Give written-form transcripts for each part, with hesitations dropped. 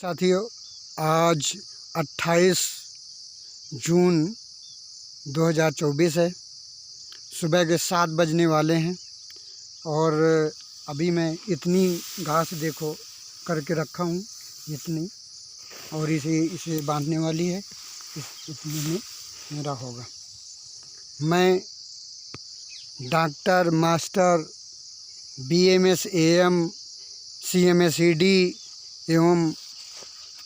साथियों, आज 28 जून 2024 है। सुबह के 7 बजने वाले हैं और अभी मैं इतनी घास देखो करके रखा हूँ, इतनी, और इसे बांधने वाली है। इतने में मेरा होगा। मैं doctor, master, BMS, AM, CMSED एवं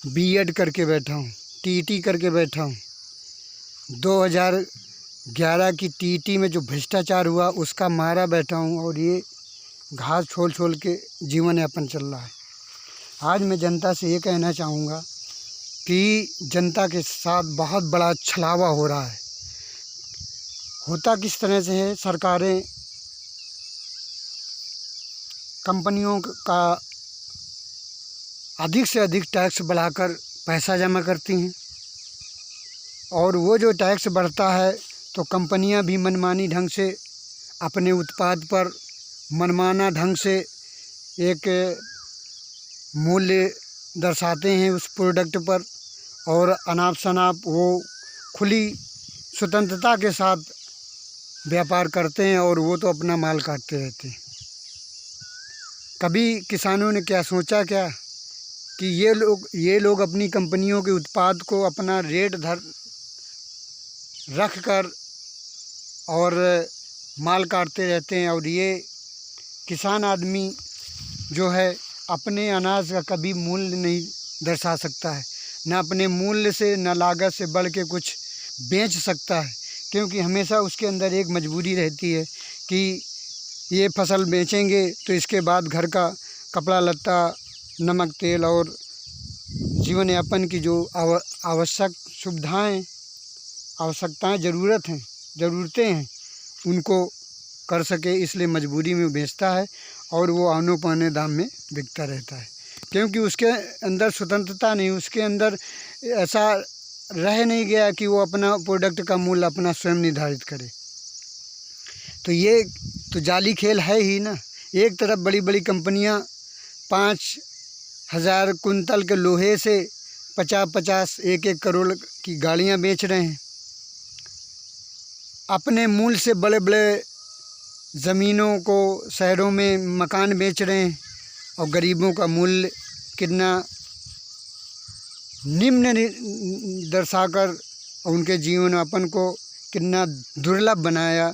B.Ed करके बैठा हूँ, TET करके बैठा हूँ। 2011 की TET में जो भ्रष्टाचार हुआ उसका मारा बैठा हूँ और ये घास छोल छोल के जीवन यापन चल रहा है। आज मैं जनता से ये कहना चाहूँगा कि जनता के साथ बहुत बड़ा छलावा हो रहा है। होता किस तरह से है, सरकारें कंपनियों का अधिक से अधिक टैक्स बढ़ाकर पैसा जमा करती हैं और वो जो टैक्स बढ़ता है तो कंपनियां भी मनमानी ढंग से अपने उत्पाद पर मनमाना ढंग से एक मूल्य दर्शाते हैं उस प्रोडक्ट पर, और अनाप शनाप वो खुली स्वतंत्रता के साथ व्यापार करते हैं और वो तो अपना माल काटते रहते हैं। कभी किसानों ने क्या सोचा क्या कि ये लोग अपनी कंपनियों के उत्पाद को अपना रेट रख कर और माल काटते रहते हैं, और ये किसान आदमी जो है अपने अनाज का कभी मूल्य नहीं दर्शा सकता है, न अपने मूल्य से न लागत से बढ़ के कुछ बेच सकता है, क्योंकि हमेशा उसके अंदर एक मजबूरी रहती है कि ये फसल बेचेंगे तो इसके बाद घर का कपड़ा लत्ता, नमक तेल और जीवन यापन की जो आवश्यक आवश्यकताएं ज़रूरतें हैं उनको कर सके, इसलिए मजबूरी में बेचता है और वो आने पौने दाम में बिकता रहता है, क्योंकि उसके अंदर स्वतंत्रता नहीं, उसके अंदर ऐसा रह नहीं गया कि वो अपना प्रोडक्ट का मूल्य अपना स्वयं निर्धारित करे। तो ये तो जाली खेल है ही ना। एक तरफ बड़ी बड़ी कंपनियां 5,000 कुंतल के लोहे से 50-50, 1-1 करोड़ की गाड़ियां बेच रहे हैं, अपने मूल्य से बड़े बड़े ज़मीनों को शहरों में मकान बेच रहे हैं, और गरीबों का मूल्य कितना निम्न दर्शाकर उनके जीवन यापन को कितना दुर्लभ बनाया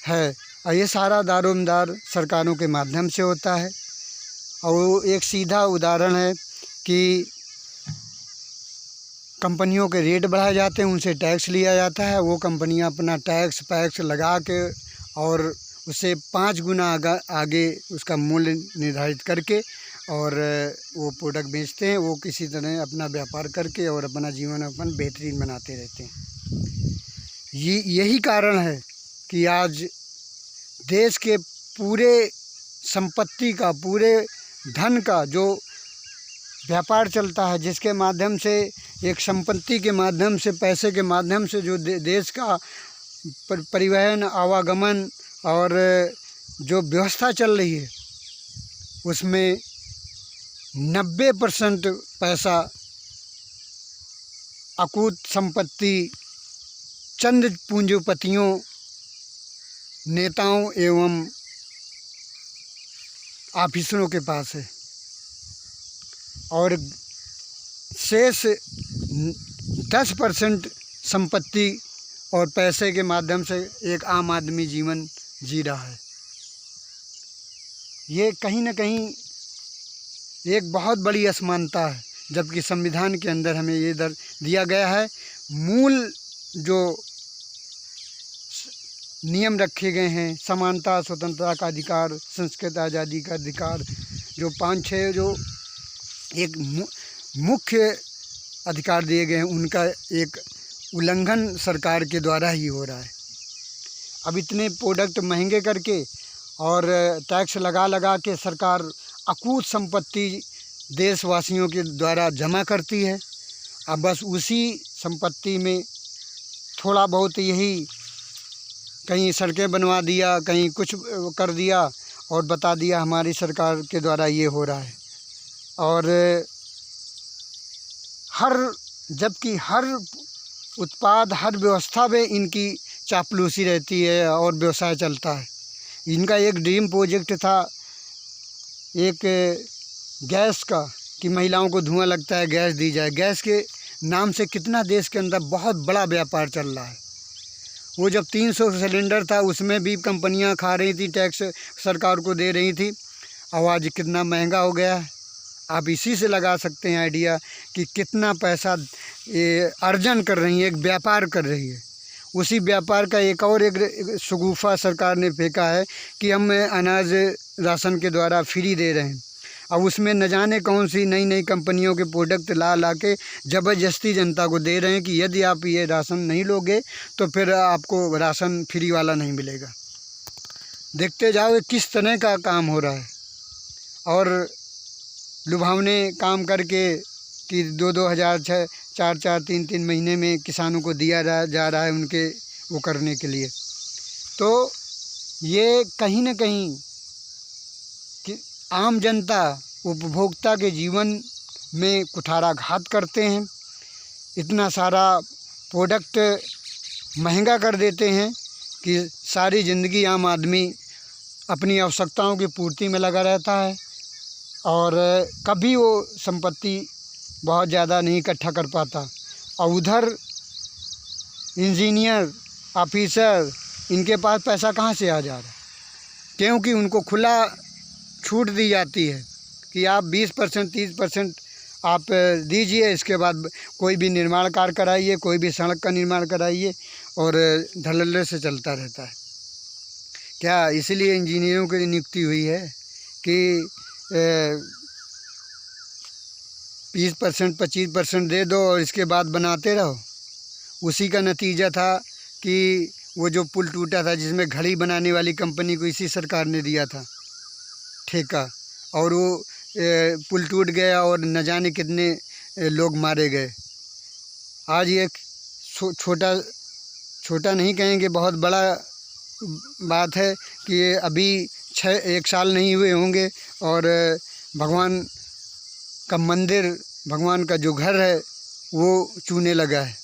है। और ये सारा दारोमदार सरकारों के माध्यम से होता है। और वो एक सीधा उदाहरण है कि कंपनियों के रेट बढ़ाए जाते हैं, उनसे टैक्स लिया जाता है, वो कंपनियां अपना टैक्स लगा के और उसे 5 गुना आगे उसका मूल्य निर्धारित करके और वो प्रोडक्ट बेचते हैं। वो किसी तरह अपना व्यापार करके और अपना जीवन यापन बेहतरीन बनाते रहते हैं। यही कारण है कि आज देश के पूरे संपत्ति का, पूरे धन का जो व्यापार चलता है, जिसके माध्यम से एक संपत्ति के माध्यम से, पैसे के माध्यम से जो देश का परिवहन, आवागमन और जो व्यवस्था चल रही है, उसमें 90% पैसा अकूत संपत्ति चंद पूंजीपतियों, नेताओं एवं ऑफिसरों के पास है, और शेष 10% संपत्ति और पैसे के माध्यम से एक आम आदमी जीवन जी रहा है। ये कहीं ना कहीं एक बहुत बड़ी असमानता है, जबकि संविधान के अंदर हमें ये दिया गया है, मूल जो नियम रखे गए हैं, समानता, स्वतंत्रता का अधिकार, संस्कृत आज़ादी का अधिकार, जो 5-6 जो एक मुख्य अधिकार दिए गए हैं, उनका एक उल्लंघन सरकार के द्वारा ही हो रहा है। अब इतने प्रोडक्ट महंगे करके और टैक्स लगा के सरकार अकूत संपत्ति देशवासियों के द्वारा जमा करती है। अब बस उसी संपत्ति में थोड़ा बहुत यही कहीं सड़कें बनवा दिया, कहीं कुछ कर दिया और बता दिया हमारी सरकार के द्वारा ये हो रहा है। और जबकि हर उत्पाद, हर व्यवस्था में इनकी चापलूसी रहती है और व्यवसाय चलता है। इनका एक ड्रीम प्रोजेक्ट था एक गैस का, कि महिलाओं को धुआं लगता है गैस दी जाए। गैस के नाम से कितना देश के अंदर बहुत बड़ा व्यापार चल रहा है। वो जब 300 सिलेंडर था उसमें भी कंपनियां खा रही थी, टैक्स सरकार को दे रही थी। अब आज कितना महंगा हो गया है। आप इसी से लगा सकते हैं आइडिया कि कितना पैसा ये अर्जन कर रही है, एक व्यापार कर रही है। उसी व्यापार का एक शगुफा सरकार ने फेंका है कि हम अनाज राशन के द्वारा फ्री दे रहे हैं। अब उसमें न जाने कौन सी नई नई कंपनियों के प्रोडक्ट ला के ज़बरदस्ती जनता को दे रहे हैं कि यदि आप ये राशन नहीं लोगे तो फिर आपको राशन फ्री वाला नहीं मिलेगा। देखते जाओ किस तरह का काम हो रहा है। और लुभावने काम करके कि 2-2 हज़ार, 4-4, 3-3 महीने में किसानों को दिया जा रहा है उनके वो करने के लिए। तो ये कहीं न कहीं कि आम जनता, उपभोक्ता के जीवन में कुठाराघात करते हैं। इतना सारा प्रोडक्ट महंगा कर देते हैं कि सारी ज़िंदगी आम आदमी अपनी आवश्यकताओं की पूर्ति में लगा रहता है और कभी वो संपत्ति बहुत ज़्यादा नहीं इकट्ठा कर पाता। और उधर इंजीनियर, ऑफिसर, इनके पास पैसा कहाँ से आ जा रहा है? क्योंकि उनको खुला छूट दी जाती है कि आप 20%, 30% आप दीजिए, इसके बाद कोई भी निर्माण कार्य कराइए, कोई भी सड़क का निर्माण कराइए, और धड़ल्ले से चलता रहता है। क्या इसीलिए इंजीनियरों की नियुक्ति हुई है कि 20%, 25% दे दो और इसके बाद बनाते रहो? उसी का नतीजा था कि वो जो पुल टूटा था जिसमें घड़ी बनाने वाली कंपनी को इसी सरकार ने दिया था ठेका, और वो पुल टूट गया और न जाने कितने लोग मारे गए। आज ये छोटा नहीं कहेंगे, बहुत बड़ा बात है कि ये अभी 1 साल नहीं हुए होंगे और भगवान का मंदिर, भगवान का जो घर है वो चूने लगा है।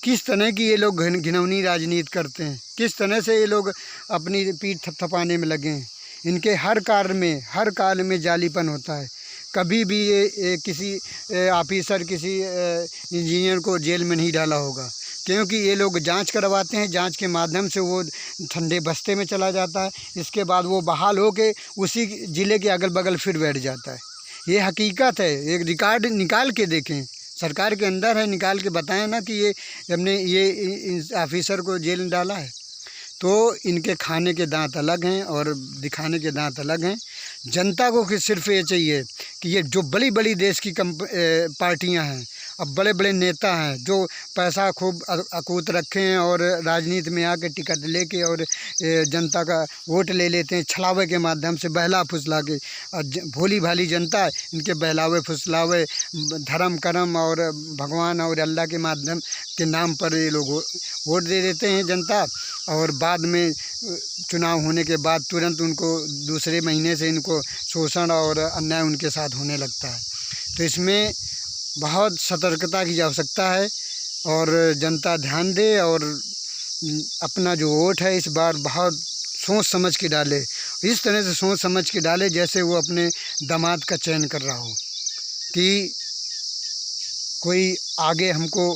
किस तरह की ये लोग घिनौनी राजनीति करते हैं, किस तरह से ये लोग अपनी पीठ थपथपाने में लगे हैं। इनके हर कार्य में जालीपन होता है। कभी भी ये किसी ऑफिसर, किसी इंजीनियर को जेल में नहीं डाला होगा, क्योंकि ये लोग जांच करवाते हैं। जांच के माध्यम से वो ठंडे बस्ते में चला जाता है। इसके बाद वो बहाल होके उसी ज़िले के अगल बगल फिर बैठ जाता है। ये हकीकत है। एक रिकॉर्ड निकाल के देखें, सरकार के अंदर है, निकाल के बताएं ना कि ये हमने ये ऑफिसर को जेल में डाला है। तो इनके खाने के दांत अलग हैं और दिखाने के दांत अलग हैं। जनता को सिर्फ ये चाहिए कि ये जो बड़ी बड़ी देश की पार्टियां हैं, अब बड़े बड़े नेता हैं जो पैसा खूब अकूत रखे हैं और राजनीति में आके टिकट लेके और जनता का वोट ले लेते हैं छलावे के माध्यम से, बहला फुसला के। भोली भाली जनता इनके बहलावे फुसलावे, धर्म कर्म और भगवान और अल्लाह के माध्यम के नाम पर ये लोग वोट दे देते हैं जनता, और बाद में चुनाव होने के बाद तुरंत उनको दूसरे महीने से इनको शोषण और अन्याय उनके साथ होने लगता है। तो इसमें बहुत सतर्कता की आवश्यकता है और जनता ध्यान दे और अपना जो वोट है इस बार बहुत सोच समझ के डाले। इस तरह से सोच समझ के डाले जैसे वो अपने दामाद का चयन कर रहा हो, कि कोई आगे हमको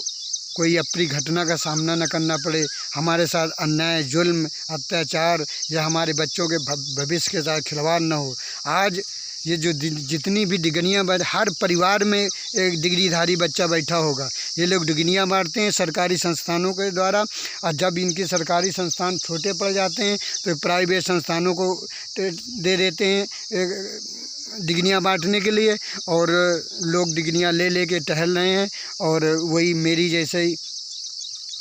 कोई अप्रिय घटना का सामना न करना पड़े, हमारे साथ अन्याय, जुल्म, अत्याचार या हमारे बच्चों के भविष्य के साथ खिलवाड़ न हो। आज ये जो जितनी भी डिग्रियाँ, हर परिवार में एक डिग्रीधारी बच्चा बैठा होगा। ये लोग डिग्रियाँ बांटते हैं सरकारी संस्थानों के द्वारा, और जब इनके सरकारी संस्थान छोटे पड़ जाते हैं तो प्राइवेट संस्थानों को दे देते हैं डिग्रियाँ बांटने के लिए, और लोग डिग्रियाँ ले के टहल रहे हैं। और वही मेरी जैसे ही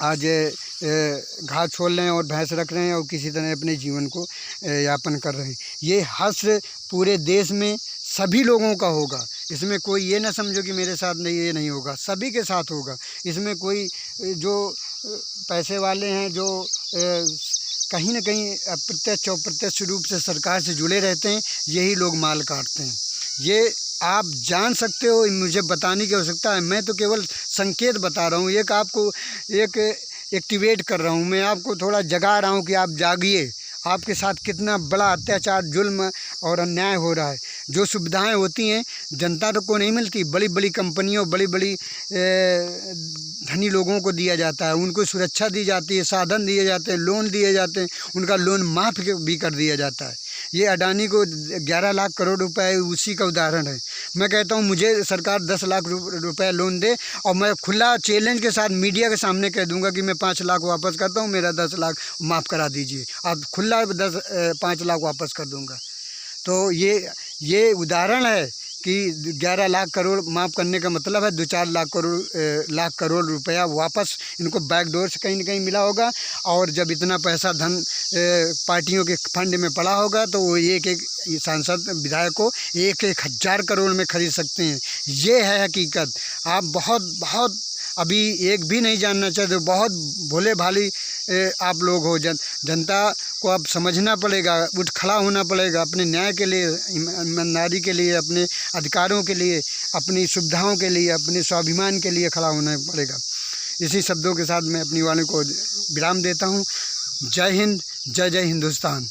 आज घास छोड़ रहे हैं और भैंस रख रहे हैं और किसी तरह अपने जीवन को यापन कर रहे हैं। ये हश्र पूरे देश में सभी लोगों का होगा। इसमें कोई ये ना समझो कि मेरे साथ नहीं, ये नहीं होगा, सभी के साथ होगा। इसमें कोई जो पैसे वाले हैं, जो कहीं ना कहीं अप्रत्यक्ष और प्रत्यक्ष रूप से सरकार से जुड़े रहते हैं, यही लोग माल काटते हैं। ये आप जान सकते हो, मुझे बताने की आवश्यकता है। मैं तो केवल संकेत बता रहा हूँ, एक आपको एक एक्टिवेट कर रहा हूँ, मैं आपको थोड़ा जगा रहा हूँ कि आप जागिए। आपके साथ कितना बड़ा अत्याचार, जुल्म और अन्याय हो रहा है। जो सुविधाएं होती हैं जनता को नहीं मिलती, बड़ी बड़ी कंपनियों, बड़ी बड़ी धनी लोगों को दिया जाता है, उनको सुरक्षा दी जाती है, साधन दिए जाते हैं, लोन दिए जाते हैं, उनका लोन माफ़ भी कर दिया जाता है। ये अडानी को 11 लाख करोड़ रुपए उसी का उदाहरण है। मैं कहता हूँ मुझे सरकार 10 लाख रुपए लोन दे और मैं खुला चैलेंज के साथ मीडिया के सामने कह दूंगा कि मैं 5 लाख वापस करता हूँ, मेरा 10 लाख माफ़ करा दीजिए। आप खुला 5 लाख वापस कर दूंगा। तो ये उदाहरण है कि 11 लाख करोड़ माफ़ करने का मतलब है 2-4 लाख करोड़ रुपया वापस इनको बैकडोर से कहीं न कहीं मिला होगा। और जब इतना पैसा धन पार्टियों के फंड में पड़ा होगा तो वो एक सांसद विधायक को 1,000 करोड़ में खरीद सकते हैं। ये है हकीकत। आप बहुत अभी एक भी नहीं जानना चाहते, बहुत भोले भाली आप लोग हो। जनता को अब समझना पड़ेगा, उठ खड़ा होना पड़ेगा अपने न्याय के लिए, ईमानदारी के लिए, अपने अधिकारों के लिए, अपनी सुविधाओं के लिए, अपने स्वाभिमान के लिए खड़ा होना पड़ेगा। इसी शब्दों के साथ मैं अपनी वाणी को विराम देता हूँ। जय हिंद, जय जय हिंदुस्तान।